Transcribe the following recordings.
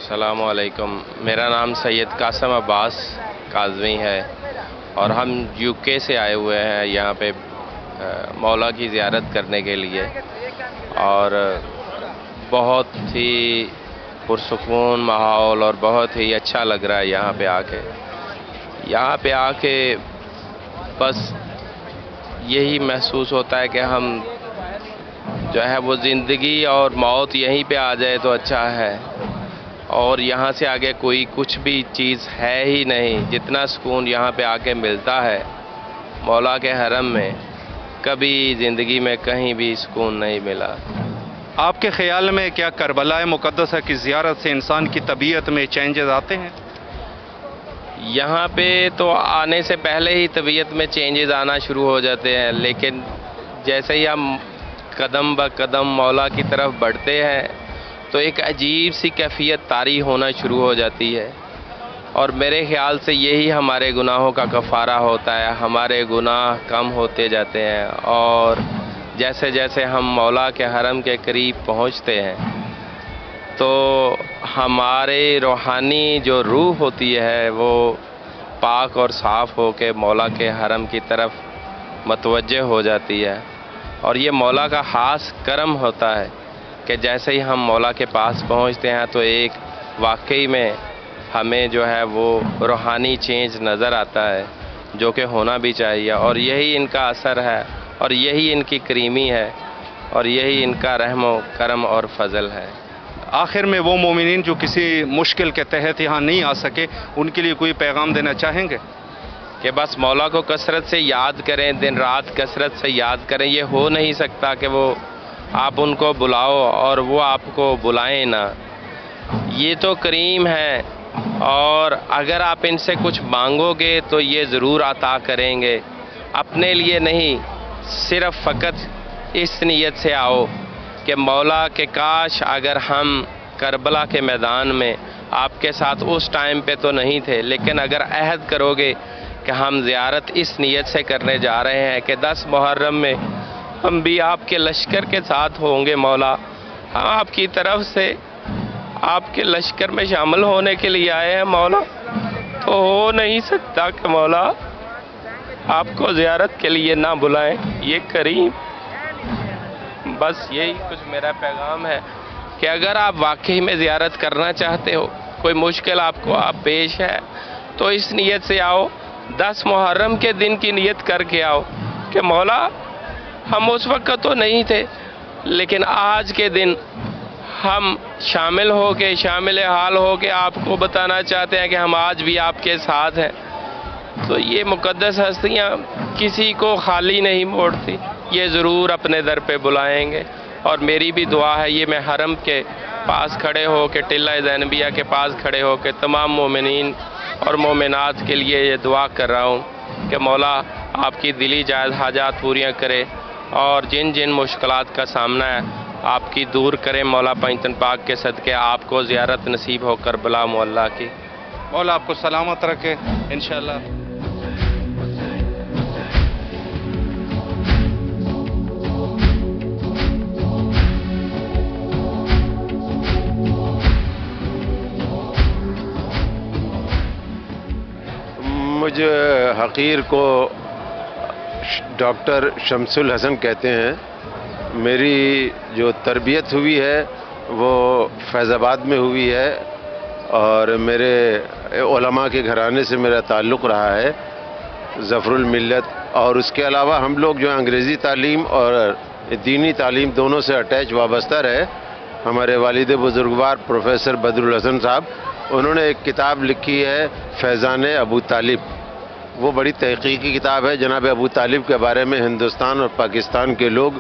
السلام علیکم، میرا نام سید قاسم عباس کاظمی ہے اور ہم یو کے سے آئے ہوئے ہیں یہاں پہ مولا کی زیارت کرنے کے لیے، اور بہت ہی پرسکون ماحول اور بہت ہی اچھا لگ رہا ہے یہاں پہ آ کے بس یہی محسوس ہوتا ہے کہ ہم جو ہے وہ زندگی اور موت یہیں پہ آ جائے تو اچھا ہے، اور یہاں سے آگے کوئی کچھ بھی چیز ہے ہی نہیں۔ جتنا سکون یہاں پہ آ کے ملتا ہے مولا کے حرم میں، کبھی زندگی میں کہیں بھی سکون نہیں ملا۔ آپ کے خیال میں کیا کربلا مقدسہ کی زیارت سے انسان کی طبیعت میں چینجز آتے ہیں؟ یہاں پہ تو آنے سے پہلے ہی طبیعت میں چینجز آنا شروع ہو جاتے ہیں، لیکن جیسے ہی ہم قدم بہ قدم مولا کی طرف بڑھتے ہیں تو ایک عجیب سی کیفیت طاری ہونا شروع ہو جاتی ہے، اور میرے خیال سے یہی ہمارے گناہوں کا کفارہ ہوتا ہے۔ ہمارے گناہ کم ہوتے جاتے ہیں، اور جیسے جیسے ہم مولا کے حرم کے قریب پہنچتے ہیں تو ہمارے روحانی جو روح ہوتی ہے وہ پاک اور صاف ہو کے مولا کے حرم کی طرف متوجہ ہو جاتی ہے، اور یہ مولا کا خاص کرم ہوتا ہے کہ جیسے ہی ہم مولا کے پاس پہنچتے ہیں تو ایک واقعی میں ہمیں جو ہے وہ روحانی چینج نظر آتا ہے، جو کہ ہونا بھی چاہیے، اور یہی ان کا اثر ہے، اور یہی ان کی کریمی ہے، اور یہی ان کا رحم و کرم اور فضل ہے۔ آخر میں وہ مومنین جو کسی مشکل کے تحت یہاں نہیں آ سکے، ان کے لیے کوئی پیغام دینا چاہیں گے؟ کہ بس مولا کو کثرت سے یاد کریں، دن رات کثرت سے یاد کریں۔ یہ ہو نہیں سکتا کہ وہ آپ ان کو بلاؤ اور وہ آپ کو بلائیں نہ۔ یہ تو کریم ہے، اور اگر آپ ان سے کچھ مانگو گے تو یہ ضرور عطا کریں گے۔ اپنے لیے نہیں، صرف فقط اس نیت سے آؤ کہ مولا کے کاش اگر ہم کربلا کے میدان میں آپ کے ساتھ اس ٹائم پہ تو نہیں تھے، لیکن اگر عہد کرو گے کہ ہم زیارت اس نیت سے کرنے جا رہے ہیں کہ 10 محرم میں ہم بھی آپ کے لشکر کے ساتھ ہوں گے مولا، ہم آپ کی طرف سے آپ کے لشکر میں شامل ہونے کے لیے آئے ہیں مولا، تو ہو نہیں سکتا کہ مولا آپ کو زیارت کے لیے نہ بلائیں۔ یہ کریم، بس یہی کچھ میرا پیغام ہے کہ اگر آپ واقعی میں زیارت کرنا چاہتے ہو، کوئی مشکل آپ کو پیش ہے تو اس نیت سے آؤ، 10 محرم کے دن کی نیت کر کے آؤ کہ مولا ہم اس وقت تو نہیں تھے، لیکن آج کے دن ہم شامل حال ہو کے آپ کو بتانا چاہتے ہیں کہ ہم آج بھی آپ کے ساتھ ہیں۔ تو یہ مقدس ہستیاں کسی کو خالی نہیں موڑتی، یہ ضرور اپنے در پہ بلائیں گے، اور میری بھی دعا ہے، یہ میں حرم کے پاس کھڑے ہو کے، ٹلہ زینبیہ کے پاس کھڑے ہو کے تمام مومنین اور مومنات کے لیے یہ دعا کر رہا ہوں کہ مولا آپ کی دلی جائز حاجات پوریاں کرے، اور جن جن مشکلات کا سامنا ہے آپ کی دور کرے مولا پنجتن پاک کے صدقے، آپ کو زیارت نصیب ہو کربلا معلیٰ کی۔ مولا آپ کو سلامت رکھے انشاءاللہ۔ مجھے حقیر کو ڈاکٹر شمس الحسن کہتے ہیں۔ میری جو تربیت ہوئی ہے وہ فیض آباد میں ہوئی ہے، اور میرے علماء کے گھرانے سے میرا تعلق رہا ہے، ظفر الملت، اور اس کے علاوہ ہم لوگ جو انگریزی تعلیم اور دینی تعلیم دونوں سے اٹیچ وابستہ رہے۔ ہمارے والد بزرگوار پروفیسر بدر الحسن صاحب، انہوں نے ایک کتاب لکھی ہے فیضان ابو طالب، وہ بڑی تحقیقی کتاب ہے۔ جناب ابو طالب کے بارے میں ہندوستان اور پاکستان کے لوگ،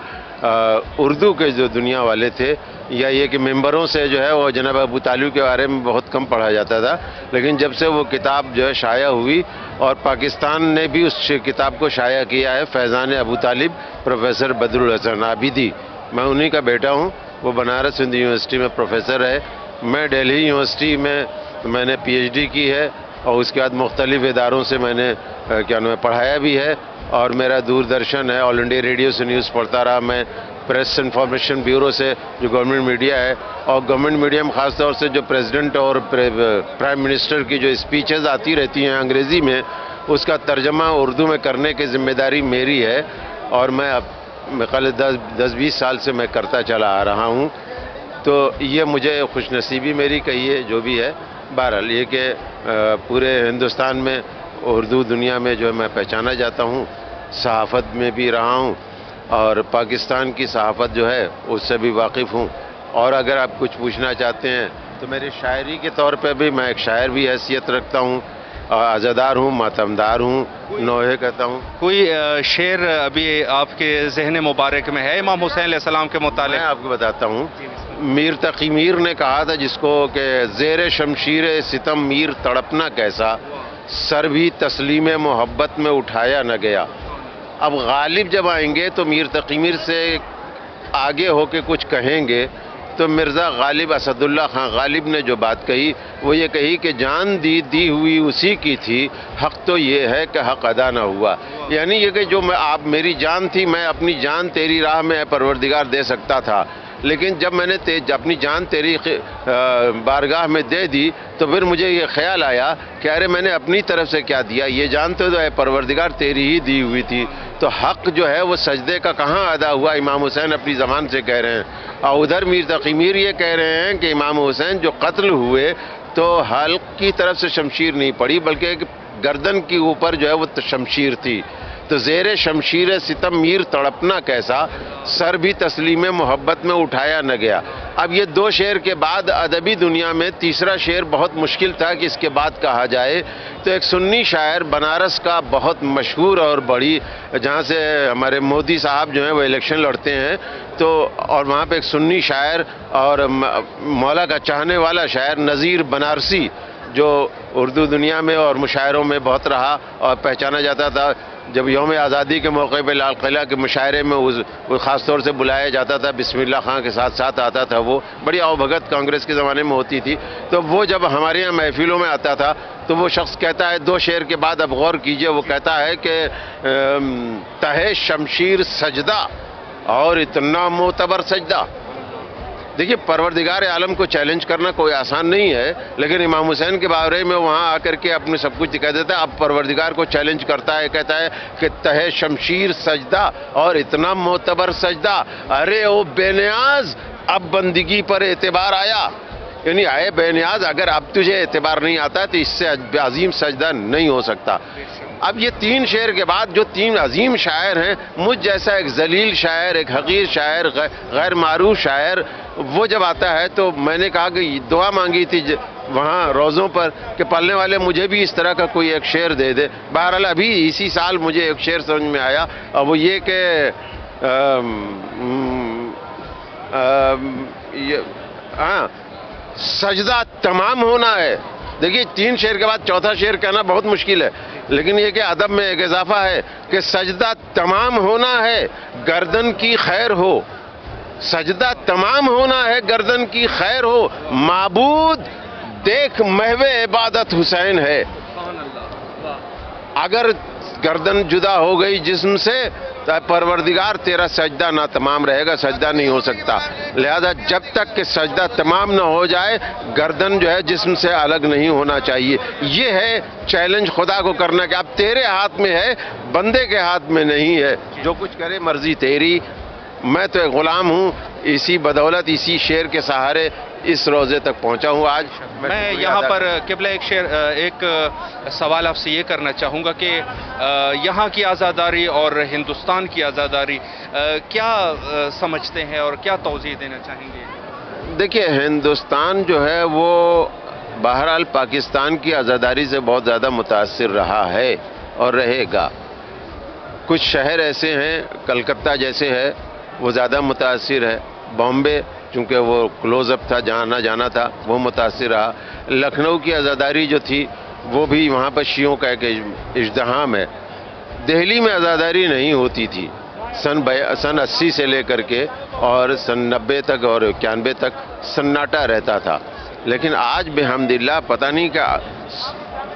اردو کے جو دنیا والے تھے، یا یہ کہ ممبروں سے جو ہے وہ جناب ابو طالب کے بارے میں بہت کم پڑھا جاتا تھا، لیکن جب سے وہ کتاب جو ہے شائع ہوئی، اور پاکستان نے بھی اس کتاب کو شائع کیا ہے، فیضان ابو طالب پروفیسر بدر الحسن عابدی، میں انہی کا بیٹا ہوں۔ وہ بنارس ہندو یونیورسٹی میں پروفیسر ہے، میں دہلی یونیورسٹی میں نے پی ایچ ڈی کی ہے، اور اس کے بعد مختلف اداروں سے میں نے پڑھایا بھی ہے، اور میرا دوردرشن ہے، آل انڈیا ریڈیو سے نیوز پڑھتا رہا میں، پریس انفارمیشن بیورو سے جو گورنمنٹ میڈیا ہے، اور گورنمنٹ میڈیا میں خاص طور سے جو پریزیڈنٹ اور پرائم منسٹر کی جو اسپیچز آتی رہتی ہیں انگریزی میں، اس کا ترجمہ اردو میں کرنے کی ذمہ داری میری ہے، اور میں اب میرے 10-20 سال سے میں کرتا چلا آ رہا ہوں. تو یہ مجھے خوش نصیبی میری کہیے جو بھی ہے. بہرحال یہ کہ پورے ہندوستان میں اردو دنیا میں جو ہے میں پہچانا جاتا ہوں، صحافت میں بھی رہا ہوں، اور پاکستان کی صحافت جو ہے اس سے بھی واقف ہوں. اور اگر آپ کچھ پوچھنا چاہتے ہیں تو میری شاعری کے طور پہ بھی میں ایک شاعر بھی حیثیت رکھتا ہوں، عزادار ہوں، ماتمدار ہوں، نوحے کہتا ہوں. کوئی شعر ابھی آپ کے ذہن مبارک میں ہے امام حسین علیہ السلام کے متعلق؟ میں آپ کو بتاتا ہوں. میر تقی میر نے کہا تھا جس کو کہ زیر شمشیر ستم میر تڑپنا کیسا، سر بھی تسلیم محبت میں اٹھایا نہ گیا. اب غالب جب آئیں گے تو میر تقی میر سے آگے ہو کے کچھ کہیں گے تو مرزا غالب اسد اللہ خان غالب نے جو بات کہی وہ یہ کہی کہ جان دی ہوئی اسی کی تھی، حق تو یہ ہے کہ حق ادا نہ ہوا. یعنی یہ کہ جو میری جان تھی، میں اپنی جان تیری راہ میں اے پروردگار دے سکتا تھا، لیکن جب میں نے اپنی جان تیری بارگاہ میں دے دی تو پھر مجھے یہ خیال آیا کہ ارے میں نے اپنی طرف سے کیا دیا، یہ جان تو اے پروردگار تیری ہی دی ہوئی تھی. تو حق جو ہے وہ سجدے کا کہاں ادا ہوا، امام حسین اپنی زبان سے کہہ رہے ہیں. اور ادھر میر تقی میر یہ کہہ رہے ہیں کہ امام حسین جو قتل ہوئے تو حلق کی طرف سے شمشیر نہیں پڑی بلکہ ایک گردن کے اوپر جو ہے وہ شمشیر تھی. تو زیر شمشیر ستم میر تڑپنا کیسا، سر بھی تسلیم محبت میں اٹھایا نہ گیا. اب یہ دو شعر کے بعد ادبی دنیا میں تیسرا شعر بہت مشکل تھا کہ اس کے بعد کہا جائے. تو ایک سنی شاعر بنارس کا بہت مشہور اور بڑی، جہاں سے ہمارے مودی صاحب جو ہیں وہ الیکشن لڑتے ہیں، تو اور وہاں پہ ایک سنی شاعر اور مولا کا چاہنے والا شاعر نذیر بنارسی، جو اردو دنیا میں اور مشاعروں میں بہت رہا اور پہچانا جاتا تھا. جب یوم آزادی کے موقع پہ لال قلعہ کے مشاعرے میں وہ خاص طور سے بلایا جاتا تھا، بسم اللہ خان کے ساتھ ساتھ آتا تھا. وہ بڑی آؤ بھگت کانگریس کے زمانے میں ہوتی تھی. تو وہ جب ہمارے یہاں محفلوں میں آتا تھا تو وہ شخص کہتا ہے، دو شعر کے بعد اب غور کیجئے، وہ کہتا ہے کہ تہے شمشیر سجدہ اور اتنا معتبر سجدہ. دیکھیے پروردگار عالم کو چیلنج کرنا کوئی آسان نہیں ہے، لیکن امام حسین کے بارے میں وہاں آ کر کے اپنے سب کچھ کہہ دیتا ہے. اب پروردگار کو چیلنج کرتا ہے، کہتا ہے کہ تہے شمشیر سجدہ اور اتنا معتبر سجدہ. ارے او بے نیاز، اب بندگی پر اعتبار آیا. یعنی آئے بے نیاز، اگر اب تجھے اعتبار نہیں آتا تو اس سے عظیم سجدہ نہیں ہو سکتا. اب یہ تین شعر کے بعد جو تین عظیم شاعر ہیں، مجھ جیسا ایک ذلیل شاعر، ایک حقیر شاعر، غیر معروف شاعر، وہ جب آتا ہے تو میں نے کہا کہ دعا مانگی تھی وہاں روزوں پر کہ پڑھنے والے مجھے بھی اس طرح کا کوئی ایک شعر دے دے. بہرحال ابھی اسی سال مجھے ایک شعر سمجھ میں آیا، اور وہ یہ کہ سجدہ تمام ہونا ہے. دیکھیے تین شعر کے بعد چوتھا شعر کہنا بہت مشکل ہے، لیکن یہ کہ ادب میں ایک اضافہ ہے کہ سجدہ تمام ہونا ہے گردن کی خیر ہو. سجدہ تمام ہونا ہے گردن کی خیر ہو، معبود دیکھ محو عبادت حسین ہے. اگر گردن جدا ہو گئی جسم سے تو پروردگار تیرا سجدہ نہ تمام رہے گا، سجدہ نہیں ہو سکتا. لہذا جب تک کہ سجدہ تمام نہ ہو جائے گردن جو ہے جسم سے الگ نہیں ہونا چاہیے. یہ ہے چیلنج خدا کو کرنا کہ اب تیرے ہاتھ میں ہے، بندے کے ہاتھ میں نہیں ہے. جو کچھ کرے مرضی تیری، میں تو ایک غلام ہوں. اسی بدولت اسی شعر کے سہارے اس روزے تک پہنچا ہوں آج. میں یہاں پر قبلہ ایک سوال آپ سے یہ کرنا چاہوں گا کہ یہاں کی آزاداری اور ہندوستان کی آزاداری کیا سمجھتے ہیں اور کیا توضیح دینا چاہیں گے؟ دیکھیے ہندوستان جو ہے وہ بہرحال پاکستان کی آزاداری سے بہت زیادہ متاثر رہا ہے اور رہے گا. کچھ شہر ایسے ہیں، کلکتہ جیسے ہے وہ زیادہ متاثر ہے. بامبے چونکہ وہ کلوز اپ تھا، جہاں نہ جانا تھا، وہ متاثر رہا. لکھنؤ کی آزاداری جو تھی وہ بھی وہاں پر شیعوں کا ایک ازدحام ہے. دہلی میں آزاداری نہیں ہوتی تھی سن 80 سے لے کر کے اور سن 90 تک اور 91 تک سناٹا رہتا تھا. لیکن آج بحمداللہ پتہ نہیں کیا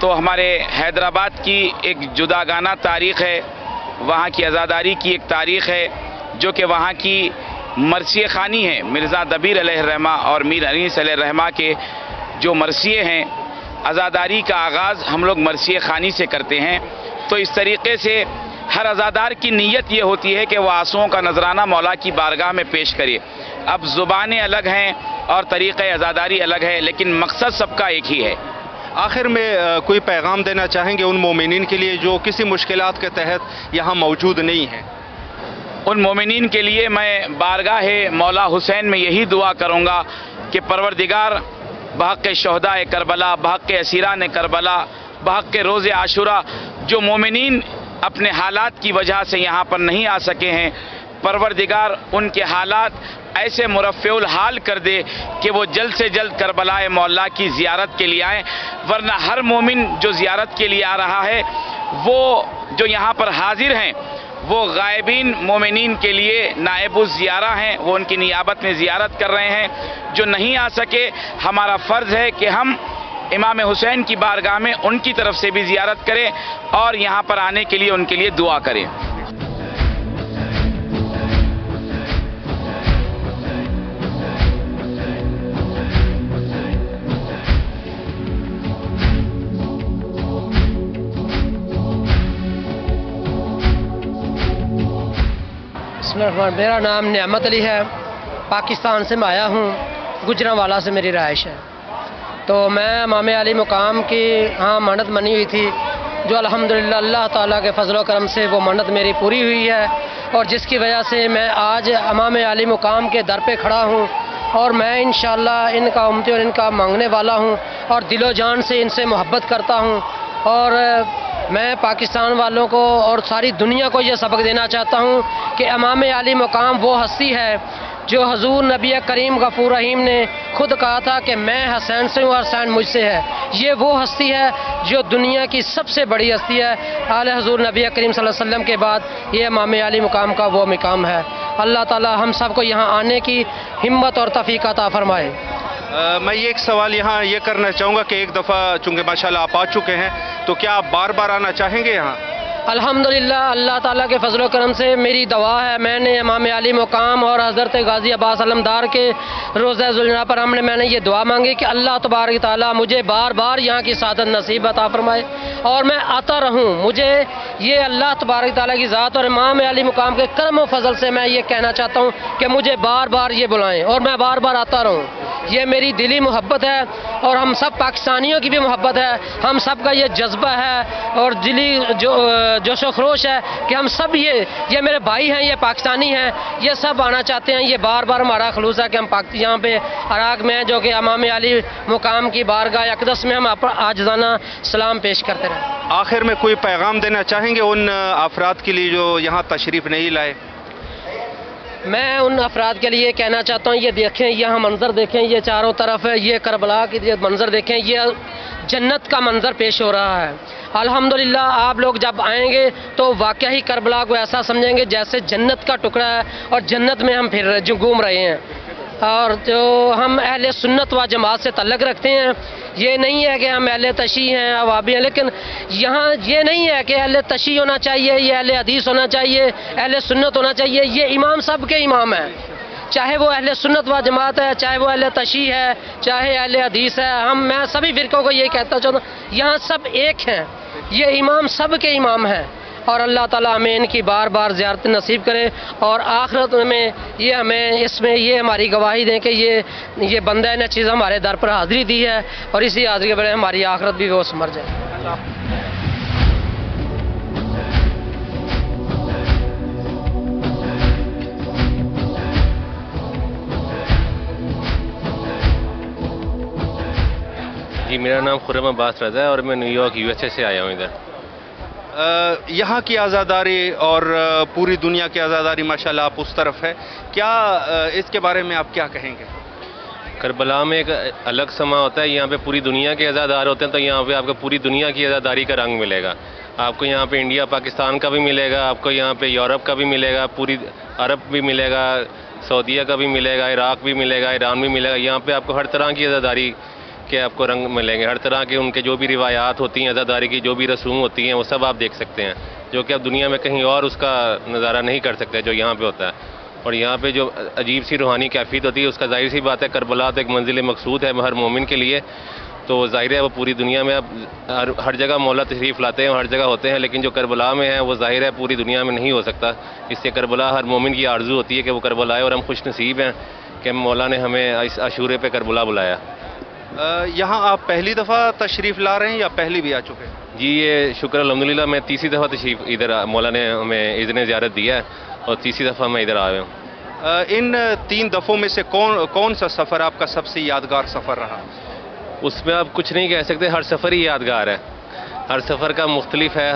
تو ہمارے حیدرآباد کی ایک جداگانہ تاریخ ہے، وہاں کی عزاداری کی ایک تاریخ ہے، جو کہ وہاں کی مرثیہ خوانی ہے۔ مرزا دبیر علیہ الرحمہ اور میر انیس علیہ الرحمہ کے جو مرثیے ہیں، عزاداری کا آغاز ہم لوگ مرثیہ خوانی سے کرتے ہیں۔ تو اس طریقے سے ہر عزادار کی نیت یہ ہوتی ہے کہ وہ آنسوؤں کا نذرانہ مولا کی بارگاہ میں پیش کرے۔ اب زبانیں الگ ہیں اور طریقہ عزاداری الگ ہے، لیکن مقصد سب کا ایک ہی ہے۔ آخر میں کوئی پیغام دینا چاہیں گے ان مومنین کے لیے جو کسی مشکلات کے تحت یہاں موجود نہیں ہیں؟ ان مومنین کے لیے میں بارگاہ مولا حسین میں یہی دعا کروں گا کہ پروردگار بحق شہدائے کربلا، بحق اسیران کربلا، بحق روز عاشورہ، جو مومنین اپنے حالات کی وجہ سے یہاں پر نہیں آ سکے ہیں، پروردگار ان کے حالات ایسے مرفع الحال کر دے کہ وہ جلد سے جلد کربلا مولا کی زیارت کے لیے آئیں، ورنہ ہر مومن جو زیارت کے لیے آ رہا ہے، وہ جو یہاں پر حاضر ہیں وہ غائبین مومنین کے لیے نائب الزیارہ ہیں، وہ ان کی نیابت میں زیارت کر رہے ہیں۔ جو نہیں آ سکے، ہمارا فرض ہے کہ ہم امام حسین کی بارگاہ میں ان کی طرف سے بھی زیارت کریں اور یہاں پر آنے کے لیے ان کے لیے دعا کریں۔ میرا نام نعمت علی ہے، پاکستان سے میں آیا ہوں، گجرانوالا سے میری رہائش ہے۔ تو میں امام علی مقام کی منت منی ہوئی تھی، جو الحمدللہ اللہ تعالیٰ کے فضل و کرم سے وہ منت میری پوری ہوئی ہے، اور جس کی وجہ سے میں آج امام علی مقام کے در پہ کھڑا ہوں، اور میں انشاءاللہ ان کا امتی اور ان کا مانگنے والا ہوں، اور دل و جان سے ان سے محبت کرتا ہوں، اور میں پاکستان والوں کو اور ساری دنیا کو یہ سبق دینا چاہتا ہوں کہ امام علی مقام وہ ہستی ہے جو حضور نبی کریم غفور رحیم نے خود کہا تھا کہ میں حسین سے ہوں اور حسین مجھ سے ہے۔ یہ وہ ہستی ہے جو دنیا کی سب سے بڑی ہستی ہے، آل حضور نبی کریم صلی اللہ علیہ وسلم کے بعد یہ امام علی مقام کا وہ مقام ہے۔ اللہ تعالی ہم سب کو یہاں آنے کی ہمت اور توفیق عطا فرمائے۔ میں یہ ایک سوال یہاں یہ کرنا چاہوں گا کہ ایک دفعہ چونکہ ماشاءاللہ آپ آ چکے ہیں، تو کیا آپ بار بار آنا چاہیں گے یہاں؟ الحمدللہ اللہ تعالیٰ کے فضل و کرم سے میری دعا ہے، میں نے امام علی مقام اور حضرت غازی عباس علمدار کے روضہ ذوالجناح پر میں نے یہ دعا مانگی کہ اللہ تبارک تعالیٰ مجھے بار بار یہاں کی سعادت نصیب عطا فرمائے اور میں آتا رہوں۔ مجھے یہ اللہ تبارک تعالیٰ کی ذات اور امام علی مقام کے کرم و فضل سے میں یہ کہنا چاہتا ہوں کہ مجھے بار بار یہ بلائیں اور میں بار بار آتا رہوں۔ یہ میری دلی محبت ہے اور ہم سب پاکستانیوں کی بھی محبت ہے، ہم سب کا یہ جذبہ ہے اور دلی جوش و خروش ہے کہ ہم سب یہ میرے بھائی ہیں، یہ پاکستانی ہیں، یہ سب آنا چاہتے ہیں۔ یہ بار بار ہمارا خلوص ہے کہ ہم یہاں پہ عراق میں جو کہ امام علی مقام کی بارگاہ اقدس میں ہم عاجزانہ سلام پیش کرتے رہیں۔ آخر میں کوئی پیغام دینا چاہیں گے ان افراد کے لیے جو یہاں تشریف نہیں لائے؟ میں ان افراد کے لیے کہنا چاہتا ہوں، یہ دیکھیں، یہاں منظر دیکھیں، یہ چاروں طرف ہے، یہ کربلا کی منظر دیکھیں، یہ جنت کا منظر پیش ہو رہا ہے۔ الحمدللہ آپ لوگ جب آئیں گے تو واقعی ہی کربلا کو ایسا سمجھیں گے جیسے جنت کا ٹکڑا ہے اور جنت میں ہم جو گھوم رہے ہیں۔ اور جو ہم اہل سنت و جماعت سے تعلق رکھتے ہیں، یہ نہیں ہے کہ ہم اہل تشیع ہیں، وہابی ہیں، لیکن یہاں یہ نہیں ہے کہ اہل تشیع ہونا چاہیے، یہ اہل حدیث ہونا چاہیے، اہل سنت ہونا چاہیے۔ یہ امام سب کے امام ہیں، چاہے وہ اہل سنت و جماعت ہے، چاہے وہ اہل تشیع ہے، چاہے اہل حدیث ہے۔ میں سبھی فرقوں کو یہ کہتا چاہتا ہوں، یہاں سب ایک ہیں، یہ امام سب کے امام ہیں، اور اللہ تعالیٰ ہمیں ان کی بار بار زیارت نصیب کرے اور آخرت میں یہ ہمیں اس میں یہ ہماری گواہی دیں کہ یہ بندہ نے چیز ہمارے در پر حاضری دی ہے اور اسی حاضری کے بڑے ہماری آخرت بھی وہ سمر جائے۔ جی میرا نام خرم عباس رضا ہے اور میں نیو یارک USA سے آیا ہوں ادھر۔ یہاں کی آزاداری اور پوری دنیا کی آزاداری ماشاءاللہ آپ اس طرف ہے، کیا اس کے بارے میں آپ کیا کہیں گے؟ کربلا میں ایک الگ سما ہوتا ہے، یہاں پہ پوری دنیا کے آزادار ہوتے ہیں، تو یہاں پہ آپ کو پوری دنیا کی آزاداری کا رنگ ملے گا۔ آپ کو یہاں پہ انڈیا پاکستان کا بھی ملے گا، آپ کو یہاں پہ یورپ کا بھی ملے گا، پوری عرب بھی ملے گا، سعودیہ کا بھی ملے گا، عراق بھی ملے گا، ایران بھی ملے گا۔ یہاں پہ آپ کو ہر طرح کی آزاداری کے آپ کو رنگ ملیں گے، ہر طرح کے ان کے جو بھی روایات ہوتی ہیں عزاداری کی، جو بھی رسوم ہوتی ہیں، وہ سب آپ دیکھ سکتے ہیں، جو کہ اب دنیا میں کہیں اور اس کا نظارہ نہیں کر سکتے جو یہاں پہ ہوتا ہے۔ اور یہاں پہ جو عجیب سی روحانی کیفیت ہوتی ہے، اس کا ظاہر سی بات ہے کربلا تو ایک منزل مقصود ہے ہر مومن کے لیے، تو ظاہر ہے وہ پوری دنیا میں اب ہر جگہ مولا تشریف لاتے ہیں اور ہر جگہ ہوتے ہیں، لیکن جو کربلا میں ہے وہ ظاہر ہے پوری دنیا میں نہیں ہو سکتا۔ اس سے کربلا ہر مومن کی آرزو ہوتی ہے کہ وہ کربلا آئے، اور ہم خوش نصیب ہیں کہ مولا نے ہمیں اس عاشورے پہ کربلا بلایا۔ یہاں آپ پہلی دفعہ تشریف لا رہے ہیں یا پہلی بھی آ چکے ہیں؟ جی یہ شکر الحمدللہ، میں تیسری دفعہ تشریف ادھر مولا نے ہمیں اذن زیارت دیا ہے اور تیسری دفعہ میں ادھر آیا ہوں۔ ان 3 دفعوں میں سے کون سا سفر آپ کا سب سے یادگار سفر رہا؟ اس میں آپ کچھ نہیں کہہ سکتے، ہر سفر ہی یادگار ہے، ہر سفر کا مختلف ہے،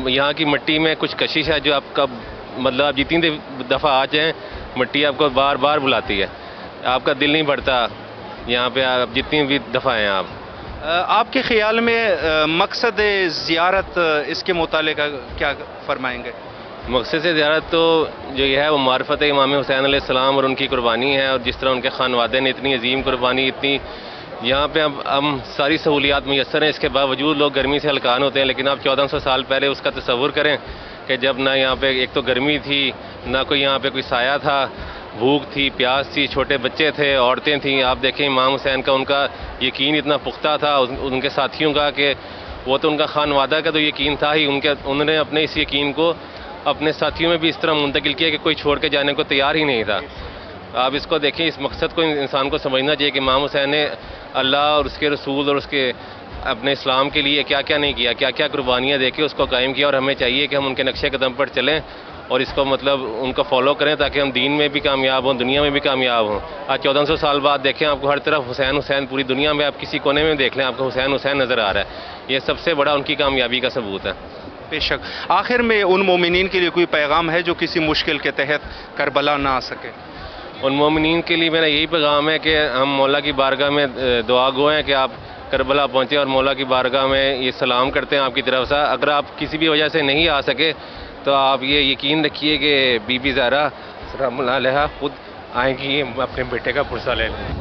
یہاں کی مٹی میں کچھ کشش ہے جو آپ کا مطلب آپ جتنی دفعہ آ جائیں مٹی آپ کو بار بار بلاتی ہے، آپ کا دل نہیں بڑھتا یہاں پہ آپ جتنی بھی دفعہ ہیں۔ آپ کے خیال میں مقصد زیارت اس کے متعلق کیا فرمائیں گے؟ مقصد سے زیارت تو جو یہ ہے وہ معرفت امام حسین علیہ السلام اور ان کی قربانی ہے، اور جس طرح ان کے خانوادے نے اتنی عظیم قربانی، اتنی یہاں پہ اب ہم ساری سہولیات میسر ہیں، اس کے باوجود لوگ گرمی سے ہلکان ہوتے ہیں، لیکن آپ 1400 سال پہلے اس کا تصور کریں کہ جب نہ یہاں پہ ایک تو گرمی تھی، نہ کوئی یہاں پہ کوئی سایہ تھا، بھوک تھی، پیاس تھی، چھوٹے بچے تھے، عورتیں تھیں۔ آپ دیکھیں امام حسین کا ان کا یقین اتنا پختہ تھا ان کے ساتھیوں کا کہ وہ تو ان کا خانوادہ کا تو یقین تھا ہی، انہوں نے اپنے اس یقین کو اپنے ساتھیوں میں بھی اس طرح منتقل کیا کہ کوئی چھوڑ کے جانے کو تیار ہی نہیں تھا۔ آپ اس کو دیکھیں، اس مقصد کو انسان کو سمجھنا چاہیے کہ امام حسین نے اللہ اور اس کے رسول اور اس کے اپنے اسلام کے لیے کیا کیا نہیں کیا، کیا کیا قربانیاں دے کے اس کو قائم کیا، اور ہمیں چاہیے کہ ہم ان کے نقشے قدم پر چلیں اور اس کو مطلب ان کو فالو کریں تاکہ ہم دین میں بھی کامیاب ہوں، دنیا میں بھی کامیاب ہوں۔ آج 1400 سال بعد دیکھیں آپ کو ہر طرف حسین حسین، پوری دنیا میں آپ کسی کونے میں دیکھ لیں آپ کو حسین حسین نظر آ رہا ہے، یہ سب سے بڑا ان کی کامیابی کا ثبوت ہے۔ بے شک۔ آخر میں ان مومنین کے لیے کوئی پیغام ہے جو کسی مشکل کے تحت کربلا نہ آ سکے؟ ان مومنین کے لیے میرا یہی پیغام ہے کہ ہم مولا کی بارگاہ میں دعا گو ہیں کہ آپ کربلا پہنچیں اور مولا کی بارگاہ میں یہ سلام کرتے ہیں آپ کی طرف سے۔ اگر آپ کسی بھی وجہ سے نہیں آ سکے تو آپ یہ یقین رکھیے کہ بی بی زہرا سلام اللہ علیہا خود آئیں گی اپنے بیٹے کا پرسہ لے لیں۔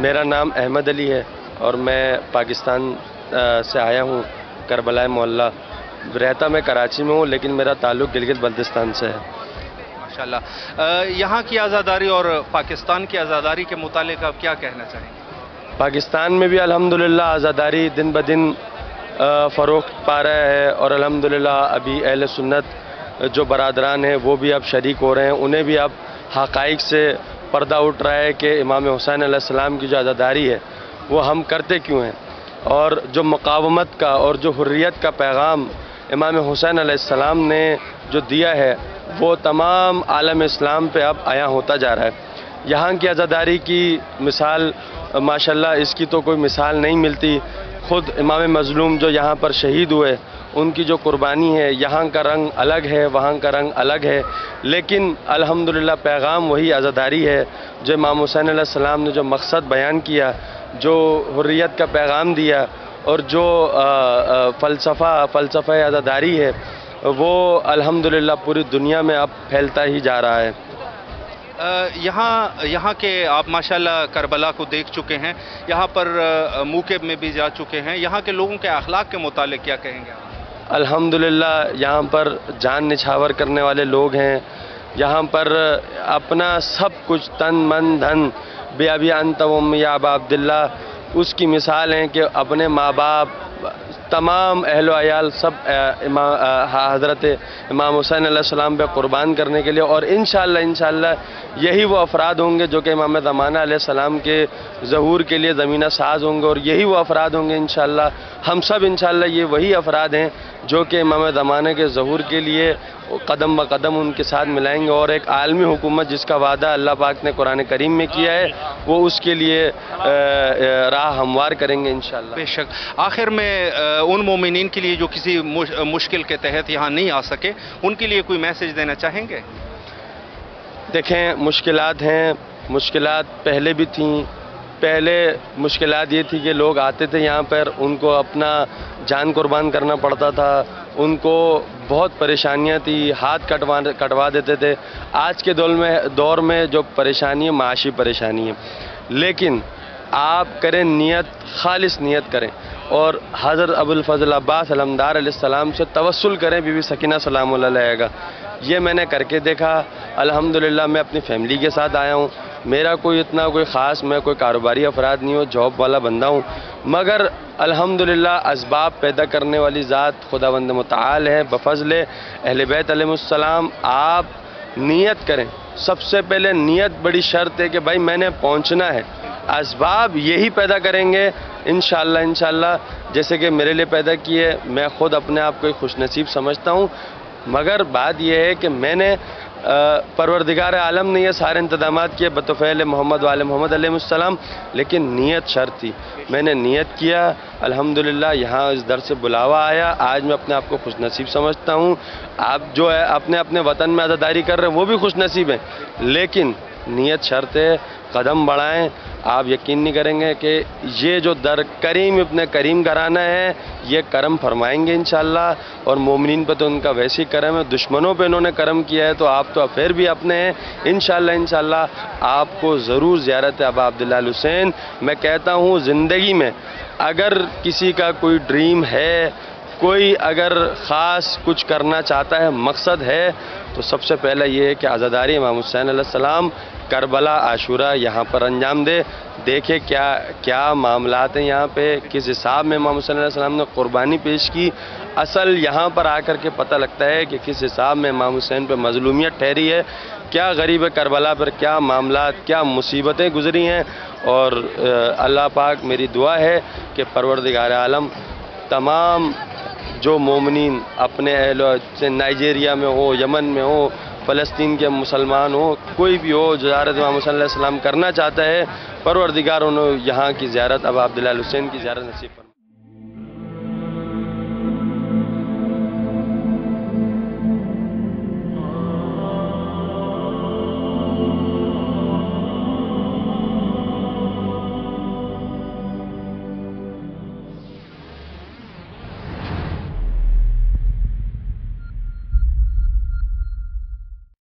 میرا نام احمد علی ہے اور میں پاکستان سے آیا ہوں، کربلا محلہ۔ رہتا میں کراچی میں ہوں لیکن میرا تعلق گلگت بلتستان سے ہے۔ ماشاءاللہ۔ یہاں کی آزاداری اور پاکستان کی آزاداری کے متعلق آپ کیا کہنا چاہیں گے؟ پاکستان میں بھی الحمدللہ آزاداری دن بدن فروغ پا رہا ہے، اور الحمدللہ ابھی اہل سنت جو برادران ہیں وہ بھی اب شریک ہو رہے ہیں، انہیں بھی اب حقائق سے پردہ اٹھ رہا ہے کہ امام حسین علیہ السلام کی جو عزاداری ہے وہ ہم کرتے کیوں ہیں، اور جو مقاومت کا اور جو حریت کا پیغام امام حسین علیہ السلام نے جو دیا ہے وہ تمام عالم اسلام پہ اب عیاں ہوتا جا رہا ہے۔ یہاں کی عزاداری کی مثال ماشاءاللہ اس کی تو کوئی مثال نہیں ملتی۔ خود امام مظلوم جو یہاں پر شہید ہوئے ان کی جو قربانی ہے، یہاں کا رنگ الگ ہے، وہاں کا رنگ الگ ہے، لیکن الحمدللہ پیغام وہی عزاداری ہے جو امام حسین علیہ السلام نے جو مقصد بیان کیا، جو حریت کا پیغام دیا، اور جو فلسفہ عزاداری ہے وہ الحمدللہ پوری دنیا میں اب پھیلتا ہی جا رہا ہے۔ یہاں کے آپ ماشاءاللہ کربلا کو دیکھ چکے ہیں، یہاں پر موکب میں بھی جا چکے ہیں، یہاں کے لوگوں کے اخلاق کے متعلق کیا کہیں گے؟ الحمدللہ یہاں پر جان نچھاور کرنے والے لوگ ہیں، یہاں پر اپنا سب کچھ تن من دھن بے ابی انت و امی یا ابا عبداللہ اس کی مثال ہیں کہ اپنے ماں باپ تمام اہل و عیال سب حضرت امام حسین علیہ السلام پہ قربان کرنے کے لیے، اور انشاءاللہ یہی وہ افراد ہوں گے جو کہ امام زمانہ علیہ السلام کے ظہور کے لیے زمینہ ساز ہوں گے، اور یہی وہ افراد ہوں گے انشاءاللہ، ہم سب انشاءاللہ یہ وہی افراد ہیں جو کہ امام زمانہ کے ظہور کے لیے قدم بقدم ان کے ساتھ ملائیں گے، اور ایک عالمی حکومت جس کا وعدہ اللہ پاک نے قرآن کریم میں کیا ہے وہ اس کے لیے راہ ہموار کریں گے انشاءاللہ۔ بے شک۔ آخر میں ان مومنین کے لیے جو کسی مشکل کے تحت یہاں نہیں آ سکے ان کے لیے کوئی میسج دینا چاہیں گے؟ دیکھیں مشکلات ہیں، مشکلات پہلے بھی تھیں پہلے مشکلات یہ تھی کہ لوگ آتے تھے یہاں پر، ان کو اپنا جان قربان کرنا پڑتا تھا، ان کو بہت پریشانیاں تھی، ہاتھ کٹوا دیتے تھے۔ آج کے دور میں جو پریشانی ہے معاشی پریشانی ہے، لیکن آپ کریں نیت، خالص نیت کریں اور حضرت ابوالفضل عباس علمدار علیہ السلام سے توسل کریں بی بی سکینہ سلام اللہ علیہا کا۔ یہ میں نے کر کے دیکھا، الحمدللہ میں اپنی فیملی کے ساتھ آیا ہوں۔ میرا کوئی خاص میں کوئی کاروباری افراد نہیں ہوں، جاب والا بندہ ہوں، مگر الحمدللہ اسباب پیدا کرنے والی ذات خداوند متعال ہے بفضل اہل بیت علیہ السلام۔ آپ نیت کریں، سب سے پہلے نیت بڑی شرط ہے کہ بھائی میں نے پہنچنا ہے، اسباب یہی پیدا کریں گے انشاءاللہ جیسے کہ میرے لیے پیدا کیے۔ میں خود اپنے آپ کو ایک خوش نصیب سمجھتا ہوں، مگر بات یہ ہے کہ میں نے پروردگار عالم نے یہ سارے انتظامات کیے بطفیل محمد وآل محمد علیہ السلام، لیکن نیت شرط تھی۔ میں نے نیت کیا، الحمدللہ یہاں اس در سے بلاوا آیا، آج میں اپنے آپ کو خوش نصیب سمجھتا ہوں۔ آپ جو ہے اپنے وطن میں عزاداری کر رہے ہیں وہ بھی خوش نصیب ہیں، لیکن نیت شرط ہے، قدم بڑھائیں۔ آپ یقین نہیں کریں گے کہ یہ جو در کریم ابن کریم گھرانہ ہے یہ کرم فرمائیں گے انشاءاللہ، اور مومنین پہ تو ان کا ویسی کرم ہے، دشمنوں پہ انہوں نے کرم کیا ہے، تو آپ تو پھر بھی اپنے ہیں انشاءاللہ آپ کو ضرور زیارت ابا عبداللہ الحسین۔ میں کہتا ہوں زندگی میں اگر کسی کا کوئی ڈریم ہے، کوئی اگر خاص کچھ کرنا چاہتا ہے، مقصد ہے، تو سب سے پہلا یہ ہے کہ عزاداری امام حسین علیہ السلام کربلا عاشورہ یہاں پر انجام دے، دیکھے کیا معاملات ہیں یہاں پہ، کس حساب میں امام حسین علیہ السلام نے قربانی پیش کی۔ اصل یہاں پر آ کر کے پتہ لگتا ہے کہ کس حساب میں امام حسین پہ مظلومیت ٹھہری ہے، کیا غریب کربلا پر کیا معاملات، کیا مصیبتیں گزری ہیں۔ اور اللہ پاک میری دعا ہے کہ پروردگار عالم تمام جو مومنین اپنے اہل سے نائجیریا میں ہو، یمن میں ہو، فلسطین کے مسلمان ہو، کوئی بھی ہو زیارت امام حسین علیہ السلام کرنا چاہتا ہے، پروردگار انہوں یہاں کی زیارت ابا عبداللہ الحسین کی زیارت نصیب فرمائے۔